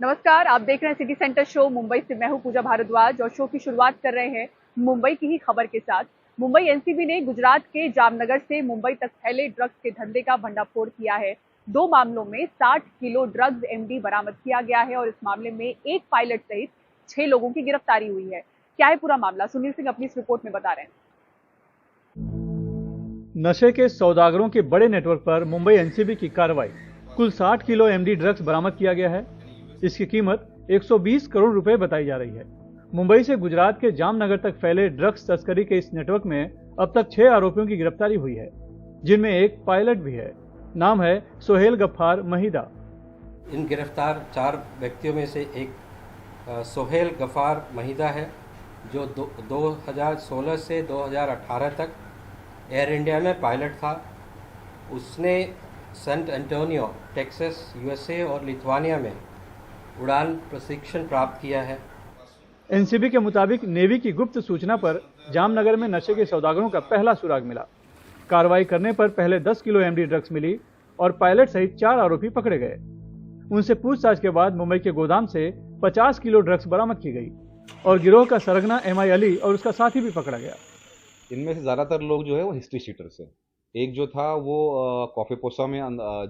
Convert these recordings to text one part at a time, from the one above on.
नमस्कार, आप देख रहे हैं सिटी सेंटर शो। मुंबई से मैं हूं पूजा भारद्वाज और शो की शुरुआत कर रहे हैं मुंबई की ही खबर के साथ। मुंबई एनसीबी ने गुजरात के जामनगर से मुंबई तक फैले ड्रग्स के धंधे का भंडाफोड़ किया है। 2 मामलों में 60 किलो ड्रग्स एमडी बरामद किया गया है और इस मामले में एक पायलट सहित 6 लोगों की गिरफ्तारी हुई है। क्या है पूरा मामला, सुनील सिंह अपनी इस रिपोर्ट में बता रहे हैं। नशे के सौदागरों के बड़े नेटवर्क पर मुंबई एनसीबी की कार्रवाई। कुल 60 किलो एमडी ड्रग्स बरामद किया गया है। इसकी कीमत 120 करोड़ रुपए बताई जा रही है। मुंबई से गुजरात के जामनगर तक फैले ड्रग्स तस्करी के इस नेटवर्क में अब तक 6 आरोपियों की गिरफ्तारी हुई है, जिनमें एक पायलट भी है। नाम है सोहेल गफ्फार महिदा। इन गिरफ्तार 4 व्यक्तियों में से एक सोहेल गफ्फार महिदा है, जो 2016 से 2018 तक एयर इंडिया में पायलट था। उसने सेंट एंटोनियो, टेक्सास, यूएसए और लिथुआनिया में उड़ान प्रशिक्षण प्राप्त किया है। एनसीबी के मुताबिक नेवी की गुप्त सूचना पर जामनगर में नशे के सौदागरों का पहला सुराग मिला। कार्रवाई करने पर पहले 10 किलो एमडी ड्रग्स मिली और पायलट सहित 4 आरोपी पकड़े गए। उनसे पूछताछ के बाद मुंबई के गोदाम से 50 किलो ड्रग्स बरामद की गई और गिरोह का सरगना एमआई अली और उसका साथी भी पकड़ा गया। इनमें से ज़्यादातर लोग जो है वो हिस्ट्री शीटर्स है। एक जो था वो कॉफीपोसा में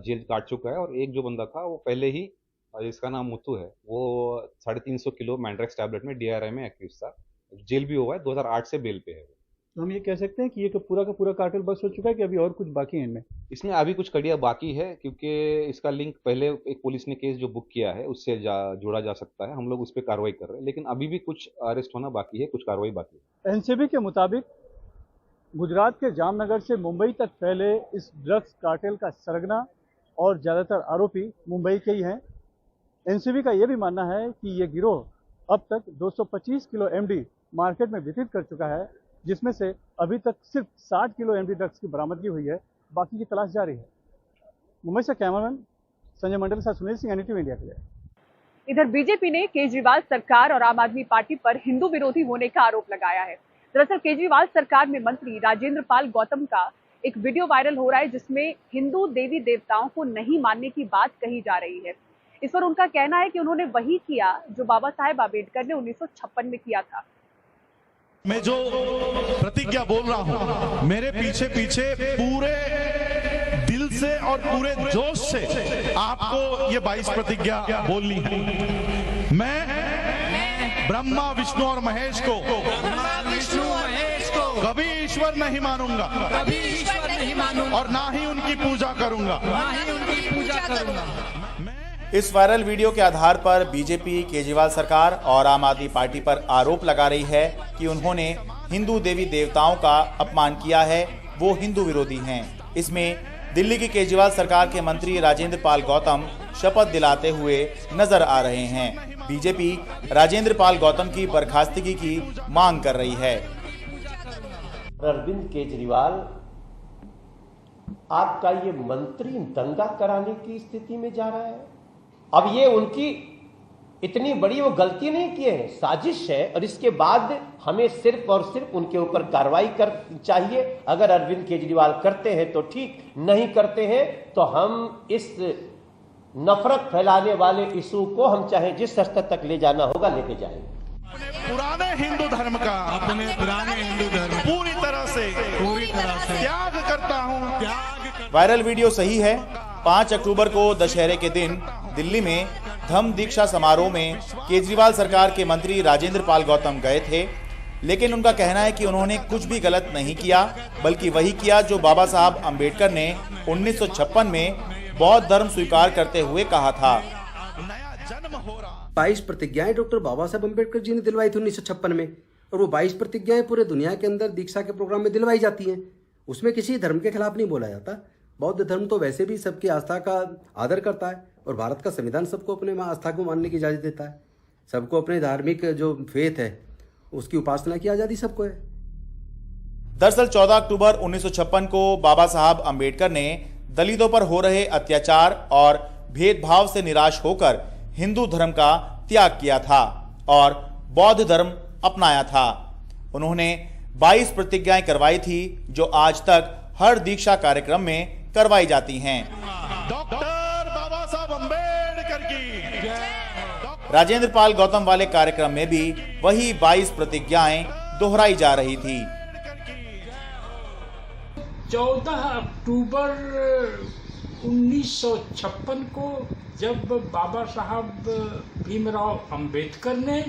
जेल काट चुका है और एक जो बंदा था वो पहले ही, जिसका नाम मुत्तू है, वो 350 किलो मैंड्रेक्स टैबलेट में डीआरआई में एक्यूज था। जेल भी हुआ है, 2008 से बेल पे है। तो हम ये कह सकते हैं कि ये पूरा का पूरा कार्टेल बस हो चुका है कि अभी और कुछ बाकी है इनमें? इसमें अभी कुछ कड़ियाँ बाकी है, क्योंकि इसका लिंक पहले एक पुलिस ने केस जो बुक किया है उससे जोड़ा जा सकता है। हम लोग उस पर कार्रवाई कर रहे हैं, लेकिन अभी भी कुछ अरेस्ट होना बाकी है, कुछ कार्रवाई बाकी है। एनसीबी के मुताबिक गुजरात के जामनगर से मुंबई तक फैले इस ड्रग्स कार्टेल का सरगना और ज्यादातर आरोपी मुंबई के ही हैं। एनसीबी का यह भी मानना है कि ये गिरोह अब तक 225 किलो एमडी मार्केट में वितरित कर चुका है, जिसमें से अभी तक सिर्फ 60 किलो एमडी ड्रग्स की बरामदगी हुई है। बाकी की तलाश जारी है। मुंबई से कैमरामैन संजय मंडल के साथ सुनील सिंह, एनडीटीवी इंडिया के लिए। इधर बीजेपी ने केजरीवाल सरकार और आम आदमी पार्टी पर हिंदू विरोधी होने का आरोप लगाया है। दरअसल केजरीवाल सरकार में मंत्री राजेंद्र पाल गौतम का एक वीडियो वायरल हो रहा है, जिसमें हिंदू देवी देवताओं को नहीं मानने की बात कही जा रही है। इस पर उनका कहना है कि उन्होंने वही किया जो बाबा साहेब आम्बेडकर ने 1956 में किया था। मैं जो प्रतिज्ञा बोल रहा हूं, मेरे पीछे पीछे पूरे दिल से और पूरे जोश से आपको ये 22 प्रतिज्ञा बोलनी है। मैं ब्रह्मा विष्णु और महेश को कभी ईश्वर नहीं मानूंगा, और ना ही उनकी पूजा करूंगा। इस वायरल वीडियो के आधार पर बीजेपी केजरीवाल सरकार और आम आदमी पार्टी पर आरोप लगा रही है कि उन्होंने हिंदू देवी देवताओं का अपमान किया है, वो हिंदू विरोधी हैं। इसमें दिल्ली की केजरीवाल सरकार के मंत्री राजेंद्र पाल गौतम शपथ दिलाते हुए नजर आ रहे हैं। बीजेपी राजेंद्र पाल गौतम की बर्खास्तगी की मांग कर रही है। अरविंद केजरीवाल, आपका ये मंत्री दंगा कराने की स्थिति में जा रहा है। अब ये उनकी इतनी बड़ी वो गलती नहीं की है, साजिश है, और इसके बाद हमें सिर्फ और सिर्फ उनके ऊपर कार्रवाई कर चाहिए। अगर अरविंद केजरीवाल करते हैं तो ठीक, नहीं करते हैं तो हम इस नफरत फैलाने वाले इशू को हम चाहे जिस स्तर तक ले जाना होगा लेके जाएंगे। पुराने हिंदू धर्म का, अपने पुराने हिंदू धर्म पूरी तरह से त्याग करता हूँ। वायरल वीडियो सही है। 5 अक्टूबर को दशहरे के दिन दिल्ली में धम्म दीक्षा समारोह में केजरीवाल सरकार के मंत्री राजेंद्र पाल गौतम गए थे, लेकिन उनका कहना है कि उन्होंने कुछ भी गलत नहीं किया, बल्कि वही किया जो बाबा साहब अम्बेडकर ने 1956 में बौद्ध धर्म स्वीकार करते हुए कहा था। 22 प्रतिज्ञाएं डॉक्टर बाबा साहब अम्बेडकर जी ने दिलवाई थी 1956 में, और वो 22 प्रतिज्ञाएं पूरे दुनिया के अंदर दीक्षा के प्रोग्राम में दिलवाई जाती हैं। उसमें किसी धर्म के खिलाफ नहीं बोला जाता। बौद्ध धर्म तो वैसे भी सबकी आस्था का आदर करता है, और भारत का संविधान सबको अपने आस्था को मानने की इजाज़त देता है। सबको अपने धार्मिक जो फेथ है उसकी उपासना की आज़ादी सबको है। दरअसल 14 अक्टूबर 1956 को बाबा साहब अम्बेडकर ने दलितों पर हो रहे अत्याचार और भेदभाव से निराश होकर हिंदू धर्म का त्याग किया था और बौद्ध धर्म अपनाया था। उन्होंने 22 प्रतिज्ञाएं करवाई थी, जो आज तक हर दीक्षा कार्यक्रम में करवाई जाती हैं। डॉक्टर बाबा साहब अम्बेडकर की जय। राजेंद्र पाल गौतम वाले कार्यक्रम में भी वही 22 प्रतिज्ञाएं दोहराई जा रही थी। 14 अक्टूबर 1956 को जब बाबा साहब भीमराव अंबेडकर ने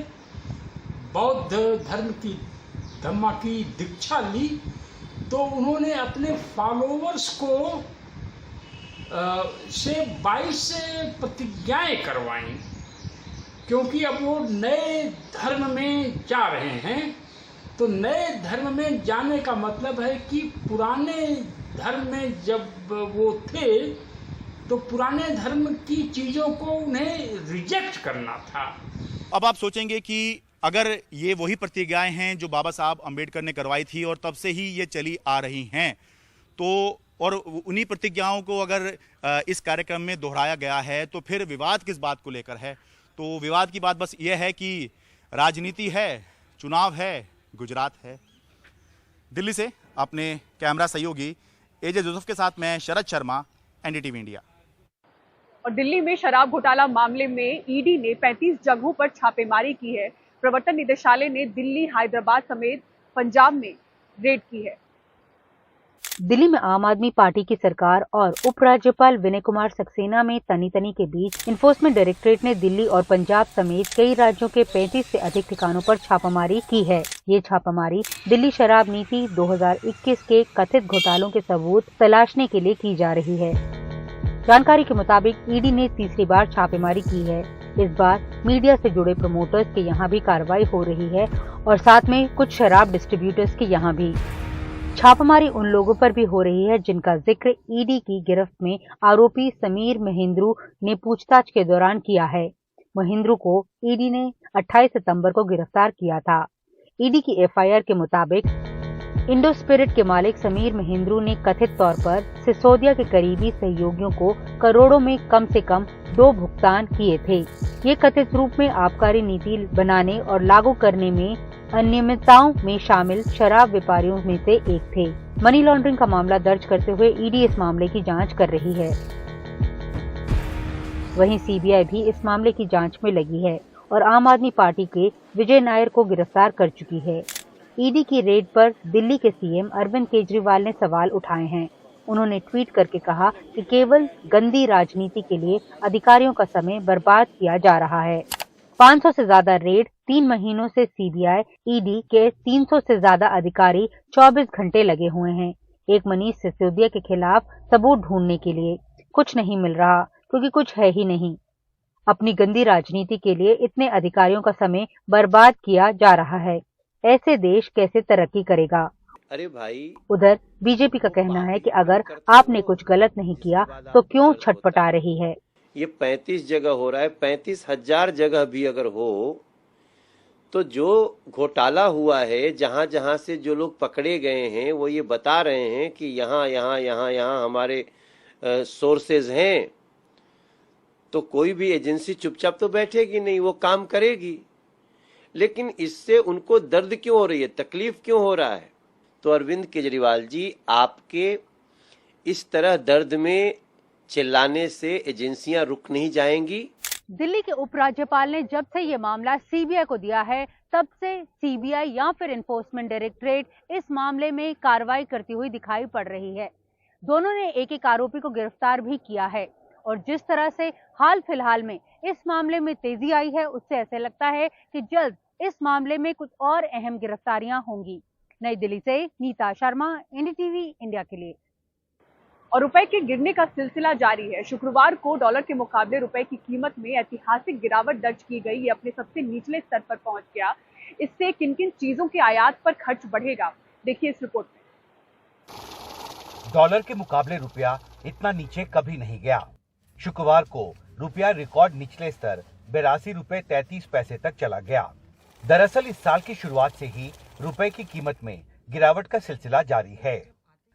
बौद्ध धर्म की दीक्षा ली, तो उन्होंने अपने फॉलोअर्स को से 22 प्रतिज्ञाएं करवाई, क्योंकि अब वो नए धर्म में जा रहे हैं। तो नए धर्म में जाने का मतलब है कि पुराने धर्म में जब वो थे तो पुराने धर्म की चीज़ों को उन्हें रिजेक्ट करना था। अब आप सोचेंगे कि अगर ये वही प्रतिज्ञाएं हैं जो बाबा साहब अंबेडकर ने करवाई थी और तब से ही ये चली आ रही हैं, तो और उन्हीं प्रतिज्ञाओं को अगर इस कार्यक्रम में दोहराया गया है, तो फिर विवाद किस बात को लेकर है? तो विवाद की बात बस ये है कि राजनीति है, चुनाव है, गुजरात है। दिल्ली से अपने कैमरा सहयोगी एजे जोसेफ के साथ मैं शरद शर्मा, एनडीटीवी इंडिया। और दिल्ली में शराब घोटाला मामले में ईडी ने 35 जगहों पर छापेमारी की है। प्रवर्तन निदेशालय ने दिल्ली, हैदराबाद समेत पंजाब में रेड की है। दिल्ली में आम आदमी पार्टी की सरकार और उपराज्यपाल विनय कुमार सक्सेना में तनी के बीच इन्फोर्समेंट डायरेक्टरेट ने दिल्ली और पंजाब समेत कई राज्यों के 35 से अधिक ठिकानों पर छापामारी की है। ये छापामारी दिल्ली शराब नीति 2021 के कथित घोटालों के सबूत तलाशने के लिए की जा रही है। जानकारी के मुताबिक ईडी ने तीसरी बार छापेमारी की है। इस बार मीडिया से जुड़े प्रमोटर्स के यहाँ भी कार्रवाई हो रही है और साथ में कुछ शराब डिस्ट्रीब्यूटर्स के यहाँ भी। छापामारी उन लोगों पर भी हो रही है जिनका जिक्र ईडी की गिरफ्त में आरोपी समीर महेंद्रू ने पूछताछ के दौरान किया है। महेंद्रू को ईडी ने 28 सितंबर को गिरफ्तार किया था। ईडी की एफआईआर के मुताबिक इंडो स्पिरिट के मालिक समीर महेंद्रू ने कथित तौर पर सिसोदिया के करीबी सहयोगियों को करोड़ों में कम से कम 2 भुगतान किए थे। ये कथित रूप में आबकारी नीति बनाने और लागू करने में अनियमितताओं में शामिल शराब व्यापारियों में से एक थे। मनी लॉन्ड्रिंग का मामला दर्ज करते हुए ईडी इस मामले की जांच कर रही है। वहीं सीबीआई भी इस मामले की जांच में लगी है और आम आदमी पार्टी के विजय नायर को गिरफ्तार कर चुकी है। ईडी की रेड पर दिल्ली के सीएम अरविंद केजरीवाल ने सवाल उठाए हैं। उन्होंने ट्वीट करके कहा कि केवल गंदी राजनीति के लिए अधिकारियों का समय बर्बाद किया जा रहा है। 500 से ज्यादा रेड, 3 महीनों से सीबीआई, ईडी के 300 से ज्यादा अधिकारी 24 घंटे लगे हुए हैं एक मनीष सिसोदिया के खिलाफ सबूत ढूंढने के लिए। कुछ नहीं मिल रहा क्योंकि कुछ है ही नहीं। अपनी गंदी राजनीति के लिए इतने अधिकारियों का समय बर्बाद किया जा रहा है। ऐसे देश कैसे तरक्की करेगा? अरे भाई, उधर बीजेपी का कहना है कि अगर आपने कुछ गलत नहीं किया तो क्यों छटपटा रही है। ये 35 जगह हो रहा है, 35,000 जगह भी अगर हो तो जो घोटाला हुआ है, जहां जहां से जो लोग पकड़े गए हैं वो ये बता रहे हैं कि यहाँ हमारे सोर्सेज हैं, तो कोई भी एजेंसी चुपचाप तो बैठेगी नहीं, वो काम करेगी। लेकिन इससे उनको दर्द क्यों हो रही है, तकलीफ क्यों हो रहा है? तो अरविंद केजरीवाल जी, आपके इस तरह दर्द में चिल्लाने से एजेंसियां रुक नहीं जाएंगी। दिल्ली के उपराज्यपाल ने जब से ये मामला सीबीआई को दिया है, तब से सीबीआई या फिर एनफोर्समेंट डायरेक्टरेट इस मामले में कार्रवाई करती हुई दिखाई पड़ रही है। दोनों ने एक एक आरोपी को गिरफ्तार भी किया है और जिस तरह से हाल फिलहाल में इस मामले में तेजी आई है, उससे ऐसे लगता है कि जल्द इस मामले में कुछ और अहम गिरफ्तारियां होंगी। नई दिल्ली से नीता शर्मा, एनडीटीवी इंडिया के लिए। और रुपए के गिरने का सिलसिला जारी है। शुक्रवार को डॉलर के मुकाबले रुपए की कीमत में ऐतिहासिक गिरावट दर्ज की गई। ये अपने सबसे निचले स्तर पर पहुंच गया। इससे किन किन चीजों के आयात पर खर्च बढ़ेगा, देखिए इस रिपोर्ट में। डॉलर के मुकाबले रुपया इतना नीचे कभी नहीं गया। शुक्रवार को रुपया रिकॉर्ड निचले स्तर 82 रुपए 33 पैसे तक चला गया। दरअसल इस साल की शुरुआत से ही रुपए की कीमत में गिरावट का सिलसिला जारी है।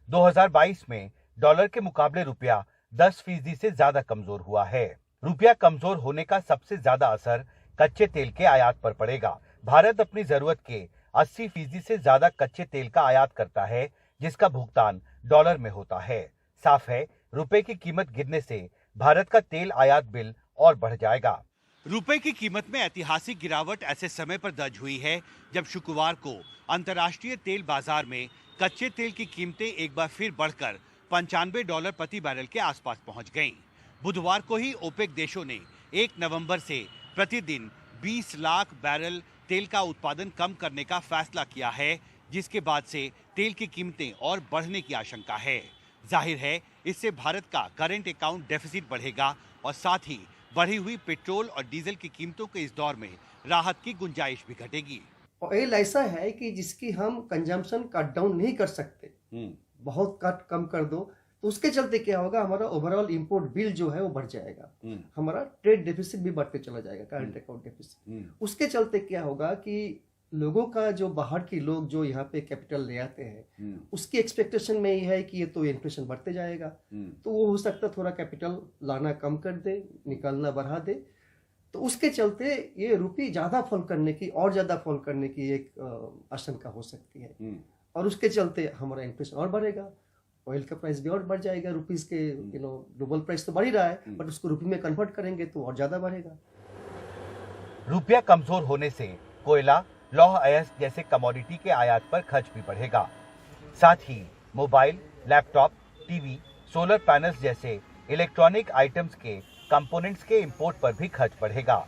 2022 में डॉलर के मुकाबले रुपया 10% से ज्यादा कमजोर हुआ है। रुपया कमजोर होने का सबसे ज्यादा असर कच्चे तेल के आयात पर पड़ेगा। भारत अपनी जरूरत के 80% से ज्यादा कच्चे तेल का आयात करता है, जिसका भुगतान डॉलर में होता है। साफ है, रुपए की कीमत गिरने से भारत का तेल आयात बिल और बढ़ जाएगा। रुपए की कीमत में ऐतिहासिक गिरावट ऐसे समय पर दर्ज हुई है जब शुक्रवार को अंतर्राष्ट्रीय तेल बाजार में कच्चे तेल की कीमतें एक बार फिर बढ़कर $95 प्रति बैरल के आसपास पहुंच गईं। बुधवार को ही ओपेक देशों ने 1 नवंबर से प्रतिदिन 20 लाख बैरल तेल का उत्पादन कम करने का फैसला किया है, जिसके बाद से तेल की कीमतें और बढ़ने की आशंका है। जाहिर है इससे भारत का करंट अकाउंट डेफिसिट बढ़ेगा और साथ ही बढ़ी हुई पेट्रोल और डीजल की कीमतों के इस दौर में राहत की गुंजाइश भी घटेगी। ऑयल ऐसा है कि जिसकी हम कंजम्पशन कट डाउन नहीं कर सकते, बहुत कम कर दो तो उसके चलते क्या होगा, हमारा ओवरऑल इंपोर्ट बिल जो है वो बढ़ जाएगा, हमारा ट्रेड डेफिसिट भी बढ़ते चला जाएगा, करंट अकाउंट डेफिसिट। उसके चलते क्या होगा कि लोगों का जो बाहर के लोग जो यहाँ पे कैपिटल ले आते हैं उसकी एक्सपेक्टेशन में ये है कि ये तो इन्फ्लेशन बढ़ते जाएगा, तो वो हो सकता है थोड़ा कैपिटल लाना कम कर दे, निकालना बढ़ा दे, तो उसके चलते ये रुपये ज्यादा फॉल करने की और ज्यादा फॉल करने की एक आशंका हो सकती है और उसके चलते हमारा इन्फ्लेशन और बढ़ेगा, ऑयल का प्राइस भी और बढ़ जाएगा। रुपीस के ग्लोबल प्राइस तो बढ़ ही रहा है बट उसको रुपये में कन्वर्ट करेंगे तो और ज्यादा बढ़ेगा। रुपया कमजोर होने से कोयला, लौह अयस्क जैसे कमोडिटी के आयात पर खर्च भी बढ़ेगा। साथ ही mobile, laptop, TV, solar panels जैसे इलेक्ट्रॉनिक आइटम्स के कंपोनेंट्स के इंपोर्ट पर भी खर्च बढ़ेगा।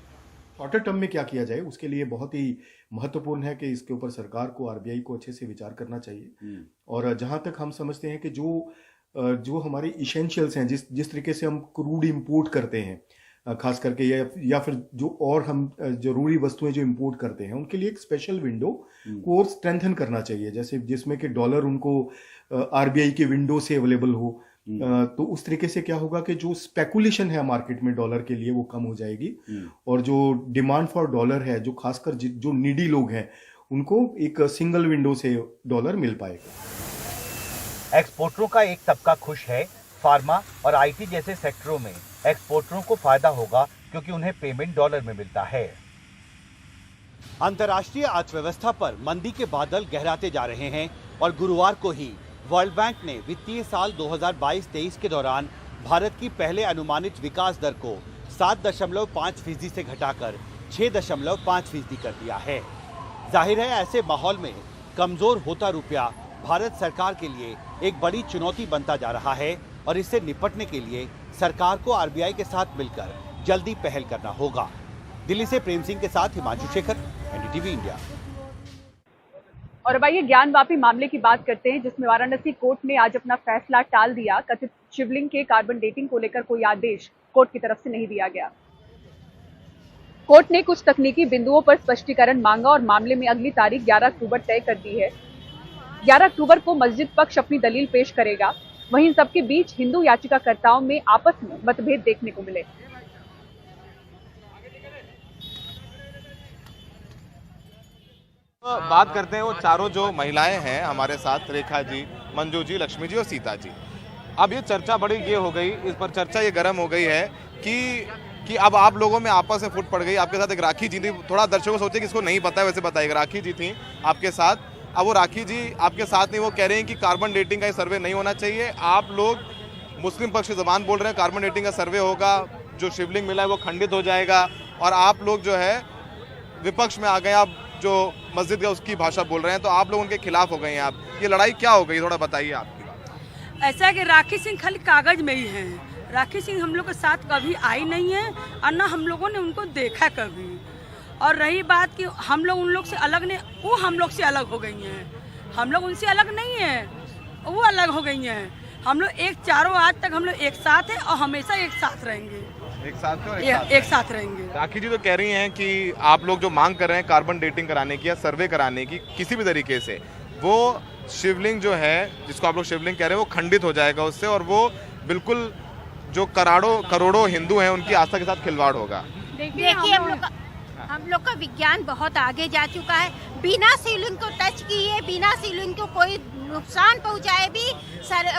शॉर्टर टर्म में क्या किया जाए उसके लिए बहुत ही महत्वपूर्ण है कि इसके ऊपर सरकार को, आरबीआई को अच्छे से विचार करना चाहिए। और जहां तक हम समझते हैं कि जो हमारे इसेंशियल्स हैं, जिस तरीके से हम क्रूड इंपोर्ट करते हैं खास करके, या फिर जो और हम जरूरी वस्तुएं जो इंपोर्ट करते हैं उनके लिए एक स्पेशल विंडो को और स्ट्रेंथन करना चाहिए, जैसे जिसमें कि डॉलर उनको आरबीआई के विंडो से अवेलेबल हो। तो उस तरीके से क्या होगा कि जो स्पेकुलेशन है मार्केट में डॉलर के लिए वो कम हो जाएगी और जो डिमांड फॉर डॉलर है, जो खासकर जो नीडी लोग हैं उनको एक सिंगल विंडो से डॉलर मिल पाएगा। एक्सपोर्टरों का एक तबका खुश है। फार्मा और आईटी जैसे सेक्टरों में एक्सपोर्टरों को फायदा होगा क्योंकि उन्हें पेमेंट डॉलर में मिलता है। अंतर्राष्ट्रीय अर्थव्यवस्था पर मंदी के बादल गहराते जा रहे हैं और गुरुवार को ही वर्ल्ड बैंक ने वित्तीय साल 2022-23 के दौरान भारत की पहले अनुमानित विकास दर को 7.5% से घटाकर 6.5% कर दिया है। जाहिर है ऐसे माहौल में कमजोर होता रुपया भारत सरकार के लिए एक बड़ी चुनौती बनता जा रहा है और इससे निपटने के लिए सरकार को आरबीआई के साथ मिलकर जल्दी पहल करना होगा। दिल्ली से प्रेम सिंह के साथ हिमांशु शेखर, एनडीटीवी इंडिया। और अब आइए ज्ञानवापी मामले की बात करते हैं, जिसमें वाराणसी कोर्ट ने आज अपना फैसला टाल दिया। कथित शिवलिंग के कार्बन डेटिंग को लेकर कोई आदेश कोर्ट की तरफ से नहीं दिया गया। कोर्ट ने कुछ तकनीकी बिंदुओं पर स्पष्टीकरण मांगा और मामले में अगली तारीख 11 अक्टूबर तय कर दी है। 11 अक्टूबर को मस्जिद पक्ष अपनी दलील पेश करेगा। वहीं इन सबके बीच हिंदू याचिकाकर्ताओं में आपस में मतभेद देखने को मिले। बात करते हैं वो चारों जो महिलाएं हैं हमारे साथ, रेखा जी, मंजू जी, लक्ष्मी जी और सीता जी। अब ये चर्चा बड़ी ये हो गई, इस पर चर्चा ये गर्म हो गई है कि अब आप लोगों में आपस में फुट पड़ गई। आपके साथ एक राखी जी थी, थोड़ा दर्शकों को सोचे कि इसको नहीं पता है वैसे बताइएगा। राखी जी थी आपके साथ, अब वो राखी जी आपके साथ नहीं, वो कह रहे हैं कि कार्बन डेटिंग का सर्वे नहीं होना चाहिए। आप लोग मुस्लिम पक्ष की जबान बोल रहे हैं कार्बन डेटिंग का सर्वे होगा, जो शिवलिंग मिला है वो खंडित हो जाएगा, और आप लोग जो है विपक्ष में आ गए, आप जो मस्जिद का उसकी भाषा बोल रहे हैं, तो आप लोग उनके खिलाफ हो गए हैं। आप ये लड़ाई क्या हो गई, थोड़ा बताइए आपकी बात। ऐसा है कि राखी सिंह खाली कागज में ही है, राखी सिंह हम लोग के साथ कभी आई नहीं है और ना हम लोगों ने उनको देखा कभी। और रही बात कि हम लोग उन लोग से अलग नहीं, वो हम लोग से अलग हो गई हैं, हम लोग उनसे अलग नहीं है, वो अलग हो गई हैं। हम लोग एक चारों आज तक हम लोग एक साथ हैं और हमेशा एक साथ रहेंगे, एक साथ रहेंगे। राखी जी तो कह रही हैं कि आप लोग जो मांग कर रहे हैं कार्बन डेटिंग कराने की या सर्वे कराने की किसी भी तरीके से, वो शिवलिंग जो है जिसको आप लोग शिवलिंग कह रहे हैं वो खंडित हो जाएगा उससे, और वो बिल्कुल जो करोड़ों हिंदू हैं उनकी आस्था के साथ खिलवाड़ होगा। देखिए हम लोग का विज्ञान बहुत आगे जा चुका है। बिना शिवलिंग को टच किए, बिना शिवलिंग को कोई नुकसान पहुंचाए भी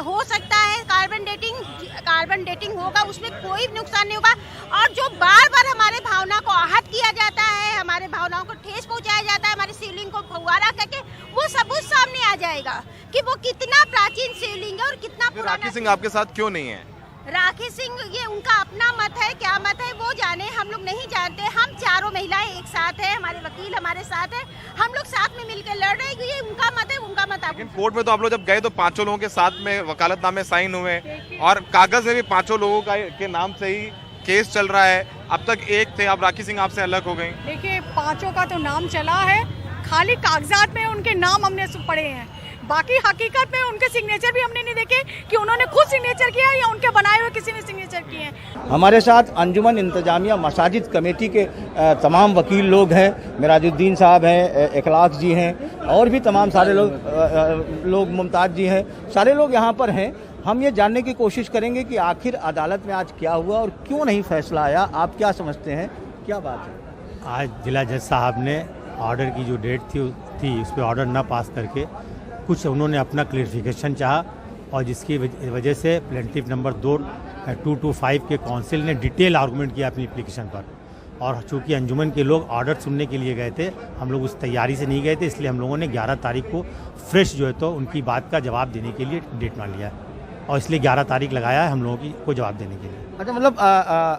हो सकता है कार्बन डेटिंग होगा, उसमें कोई नुकसान नहीं होगा। और जो बार बार हमारे भावना को आहत किया जाता है, हमारे भावनाओं को ठेस पहुंचाया जाता है, हमारी शिवलिंग को फव्वारा करके, वो सबूत सामने आ जाएगा कि वो कितना प्राचीन शिवलिंग है और कितना पुराना। राखी सिंह आपके साथ क्यों नहीं है? राखी सिंह ये उनका अपना मत है, क्या मत है वो जाने, हम लोग नहीं जानते। हम चारों महिलाएं एक साथ हैं, हमारे वकील हमारे साथ हैं, हम लोग साथ में मिलकर लड़ रहे हैं। ये उनका मत है, उनका मत। लेकिन कोर्ट में तो आप लोग जब गए तो 5 लोगों के साथ में वकालतनामे साइन हुए और कागज में भी 5 लोगों के नाम से ही केस चल रहा है। अब तक एक थे, अब राखी सिंह आपसे अलग हो गई। देखिए 5 का तो नाम चला है, खाली कागजात में उनके नाम हमने पढ़े हैं, बाकी हकीकत में उनके सिग्नेचर भी हमने नहीं देखे कि उन्होंने खुद सिग्नेचर किया या उनके बनाए हुए किसी ने सिग्नेचर किए हैं। हमारे साथ अंजुमन इंतजामिया मसाजिद कमेटी के तमाम वकील लोग हैं, मिराजुद्दीन साहब हैं, इखलाक जी हैं और भी तमाम सारे लोग मुमताज जी हैं, सारे लोग यहाँ पर हैं। हम ये जानने की कोशिश करेंगे कि आखिर अदालत में आज क्या हुआ और क्यों नहीं फैसला आया। आप क्या समझते हैं, क्या बात है? आज जिला जज साहब ने ऑर्डर की जो डेट थी उस पर ऑर्डर ना पास करके कुछ उन्होंने अपना क्लेरिफिकेशन चाहा और जिसकी वजह से प्लेंटिफ नंबर 225 के काउंसिल ने डिटेल आर्गूमेंट किया अपनी एप्लीकेशन पर। और चूँकि अंजुमन के लोग ऑर्डर सुनने के लिए गए थे, हम लोग उस तैयारी से नहीं गए थे, इसलिए हम लोगों ने 11 तारीख को फ्रेश जो है तो उनकी बात का जवाब देने के लिए डेट मान लिया और इसलिए 11 तारीख लगाया है हम लोगों को जवाब देने के लिए। अच्छा, मतलब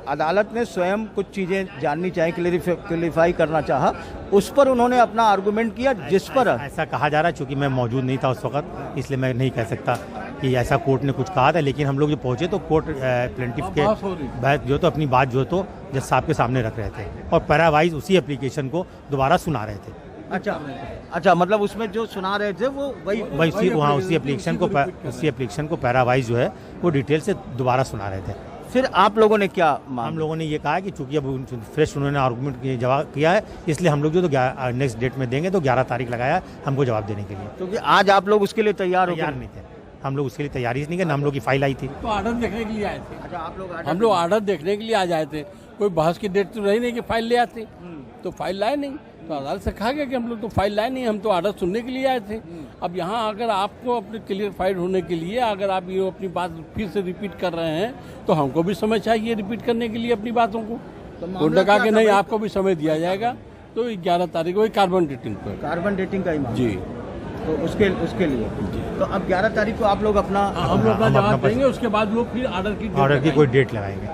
अदालत ने स्वयं कुछ चीज़ें जाननी चाहिए, क्लेरिफाई करना चाहा, उस पर उन्होंने अपना आर्गूमेंट किया, जिस पर ऐसा कहा जा रहा है। चूँकि मैं मौजूद नहीं था उस वक्त, इसलिए मैं नहीं कह सकता कि ऐसा कोर्ट ने कुछ कहा था, लेकिन हम लोग जो पहुँचे तो कोर्ट प्लेंटिफ के बात जो तो अपनी बात जो तो जज साहब के सामने रख रहे थे और पैरावाइज उसी एप्लीकेशन को दोबारा सुना रहे थे। अच्छा, मतलब उसमें जो सुना रहे थे वो वही उसी एप्लीकेशन को पैरावाइज जो है वो डिटेल से दोबारा सुना रहे थे। फिर आप लोगों ने क्या हम लोगों ने ये कहा कि चूंकि अब फ्रेश उन्होंने आर्गूमेंट जवाब किया है, इसलिए हम लोग जो तो नेक्स्ट डेट में देंगे, तो 11 तारीख लगाया हमको जवाब देने के लिए। क्योंकि आज आप लोग उसके लिए तैयार नहीं थे, हम लोग उसके लिए तैयारी नहीं करना, हम लोग की फाइल आई थी तो ऑर्डर देखने के लिए आए थे। अच्छा, आप लोग हम लोग ऑर्डर देखने के लिए आ जाए थे, कोई बहस की डेट तो रही नहीं कि फाइल ले आते, तो फाइल लाए नहीं, तो अदालत से कहा गया कि हम लोग तो फाइल लाए नहीं, हम तो ऑर्डर सुनने के लिए आए थे। अब यहाँ अगर आपको अपने क्लियरफाइड होने के लिए अगर आप ये अपनी बात फिर से रिपीट कर रहे हैं तो हमको भी समय चाहिए रिपीट करने के लिए अपनी बातों को। कोर्ट ने कहा कि नहीं आपको भी समय दिया जाएगा, तो 11 तारीख को कार्बन डेटिंग पर, कार्बन डेटिंग का ही मामला जी, तो उसके लिए तो अब 11 तारीख को आप लोग अपना जवाब देंगे, उसके बाद लोग फिर ऑर्डर की कोई डेट लगाएंगे।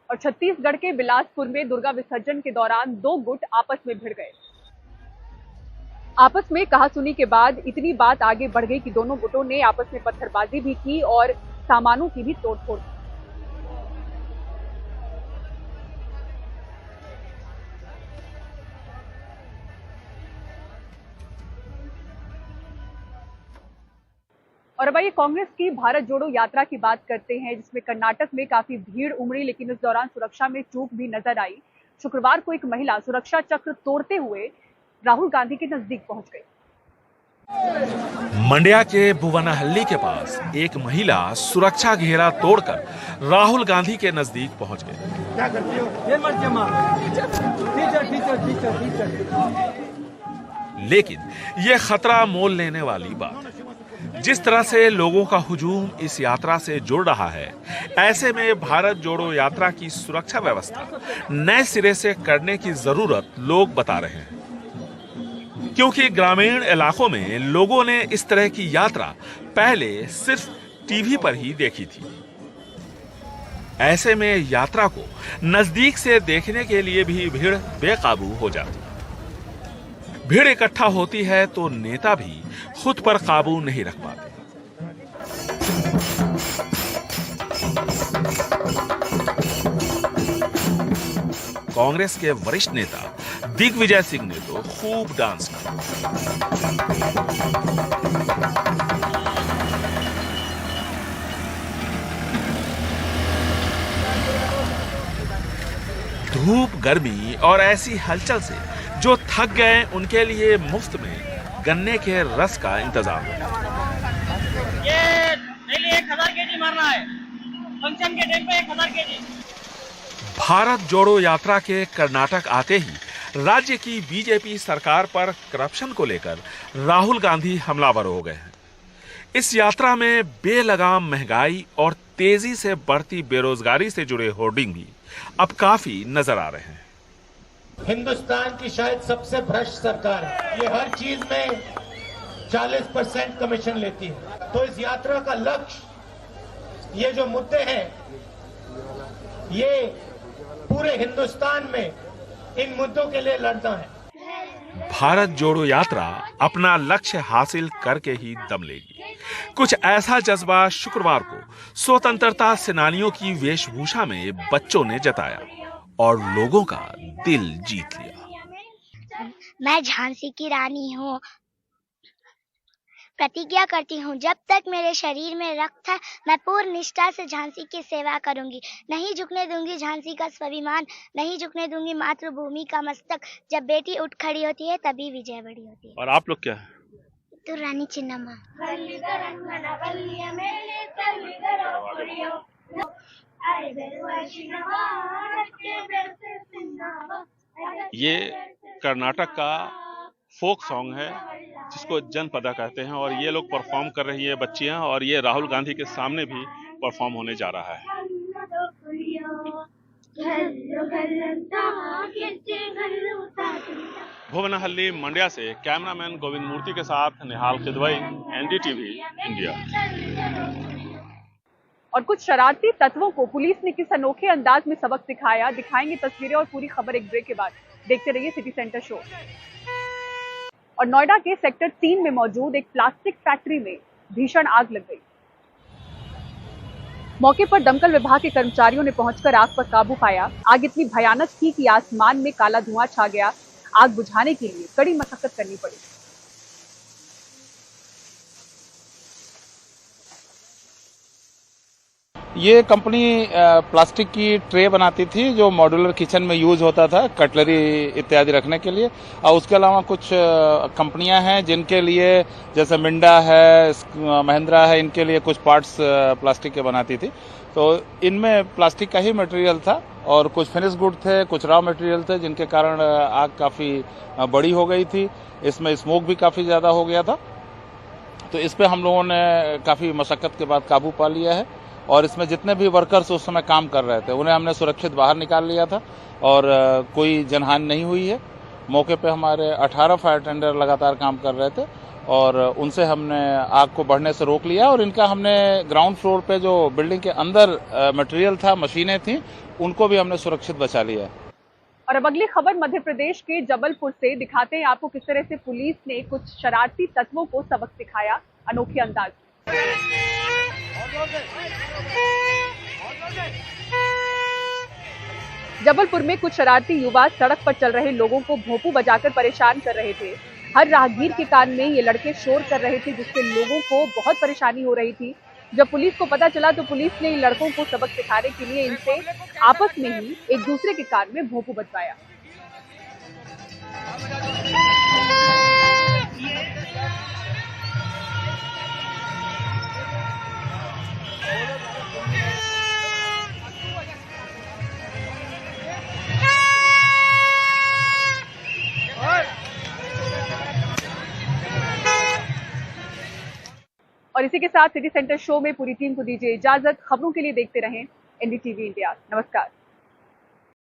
और छत्तीसगढ़ के बिलासपुर में दुर्गा विसर्जन के दौरान 2 गुट आपस में भिड़ गए। आपस में कहासुनी के बाद इतनी बात आगे बढ़ गई कि दोनों गुटों ने आपस में पत्थरबाजी भी की और सामानों की भी तोड़फोड़ की। और अब आइए कांग्रेस की भारत जोड़ो यात्रा की बात करते हैं, जिसमें कर्नाटक में काफी भीड़ उमड़ी, लेकिन इस दौरान सुरक्षा में चूक भी नजर आई। शुक्रवार को एक महिला सुरक्षा चक्र तोड़ते हुए राहुल गांधी के नजदीक पहुंच गई। मंड्या के भुवनाहल्ली के पास एक महिला सुरक्षा घेरा तोड़कर राहुल गांधी के नजदीक पहुंच गई। लेकिन ये खतरा मोल लेने वाली बात है। जिस तरह से लोगों का हुजूम इस यात्रा से जुड़ रहा है, ऐसे में भारत जोड़ो यात्रा की सुरक्षा व्यवस्था नए सिरे से करने की जरूरत लोग बता रहे हैं, क्योंकि ग्रामीण इलाकों में लोगों ने इस तरह की यात्रा पहले सिर्फ टीवी पर ही देखी थी। ऐसे में यात्रा को नजदीक से देखने के लिए भी भीड़ बेकाबू हो जाती है। भीड़ इकट्ठा होती है तो नेता भी खुद पर काबू नहीं रख पाते। कांग्रेस के वरिष्ठ नेता दिग्विजय सिंह ने तो खूब डांस किया। धूप, गर्मी और ऐसी हलचल से जो थक गए उनके लिए मुफ्त में गन्ने के रस का इंतजाम। ये डेली 1000 केजी मारना है, फंक्शन के टाइम पे 1000 केजी। भारत जोड़ो यात्रा के कर्नाटक आते ही राज्य की बीजेपी सरकार पर करप्शन को लेकर राहुल गांधी हमलावर हो गए हैं। इस यात्रा में बेलगाम महंगाई और तेजी से बढ़ती बेरोजगारी से जुड़े होर्डिंग भी अब काफी नजर आ रहे हैं। हिंदुस्तान की शायद सबसे भ्रष्ट सरकार है, ये हर चीज में 40% कमीशन लेती है। तो इस यात्रा का लक्ष्य, ये जो मुद्दे हैं ये पूरे हिंदुस्तान में इन मुद्दों के लिए लड़ना है। भारत जोड़ो यात्रा अपना लक्ष्य हासिल करके ही दम लेगी। कुछ ऐसा जज्बा शुक्रवार को स्वतंत्रता सेनानियों की वेशभूषा में बच्चों ने जताया और लोगों का दिल जीत लिया। मैं झांसी की रानी हूँ। प्रतिज्ञा करती हूँ जब तक मेरे शरीर में रक्त है मैं पूर्ण निष्ठा से झांसी की सेवा करूंगी। नहीं झुकने दूंगी झांसी का स्वाभिमान, नहीं झुकने दूंगी मातृभूमि का मस्तक। जब बेटी उठ खड़ी होती है तभी विजय बड़ी होती है। और आप लोग क्या है? तो रानी चिन्नम्मा। ये कर्नाटक का फोक सॉन्ग है जिसको जनपदा कहते हैं और ये लोग परफॉर्म कर रही है बच्चियां और ये राहुल गांधी के सामने भी परफॉर्म होने जा रहा है। भुवनहल्ली मंड्या से कैमरामैन गोविंद मूर्ति के साथ निहाल किदवई, एनडीटीवी इंडिया। और कुछ शरारती तत्वों को पुलिस ने किस अनोखे अंदाज में सबक सिखाया, दिखाएंगे तस्वीरें और पूरी खबर एक ब्रेक के बाद। देखते रहिए सिटी सेंटर शो। और नोएडा के सेक्टर 3 में मौजूद एक प्लास्टिक फैक्ट्री में भीषण आग लग गई। मौके पर दमकल विभाग के कर्मचारियों ने पहुंचकर आग पर काबू पाया। आग इतनी भयानक थी कि आसमान में काला धुआं छा गया। आग बुझाने के लिए कड़ी मशक्कत करनी पड़ी। ये कंपनी प्लास्टिक की ट्रे बनाती थी जो मॉड्यूलर किचन में यूज होता था कटलरी इत्यादि रखने के लिए। और उसके अलावा कुछ कंपनियां हैं जिनके लिए जैसे मिंडा है, महिंद्रा है, इनके लिए कुछ पार्ट्स प्लास्टिक के बनाती थी। तो इनमें प्लास्टिक का ही मटेरियल था और कुछ फिनिश गुड थे, कुछ रॉ मटेरियल थे जिनके कारण आग काफ़ी बड़ी हो गई थी। इसमें स्मोक भी काफ़ी ज़्यादा हो गया था। तो इस पर हम लोगों ने काफ़ी मशक्क़त के बाद काबू पा लिया है और इसमें जितने भी वर्कर्स उस समय काम कर रहे थे उन्हें हमने सुरक्षित बाहर निकाल लिया था और कोई जनहानि नहीं हुई है। मौके पे हमारे 18 फायर टेंडर लगातार काम कर रहे थे और उनसे हमने आग को बढ़ने से रोक लिया और इनका हमने ग्राउंड फ्लोर पे जो बिल्डिंग के अंदर मटेरियल था, मशीनें थी, उनको भी हमने सुरक्षित बचा लिया है। और अब अगली खबर मध्य प्रदेश के जबलपुर से। दिखाते हैं आपको किस तरह से पुलिस ने कुछ शरारती तत्वों को सबक सिखाया अनोखे अंदाज में। जबलपुर में कुछ शरारती युवा सड़क पर चल रहे लोगों को भोंपू बजाकर परेशान कर रहे थे। हर राहगीर के कान में ये लड़के शोर कर रहे थे जिससे लोगों को बहुत परेशानी हो रही थी। जब पुलिस को पता चला तो पुलिस ने इन लड़कों को सबक सिखाने के लिए इनसे आपस में ही एक दूसरे के कान में भोंपू बजवाया। और इसी के साथ सिटी सेंटर शो में पूरी टीम को दीजिए इजाजत। खबरों के लिए देखते रहें एनडीटीवी इंडिया। नमस्कार।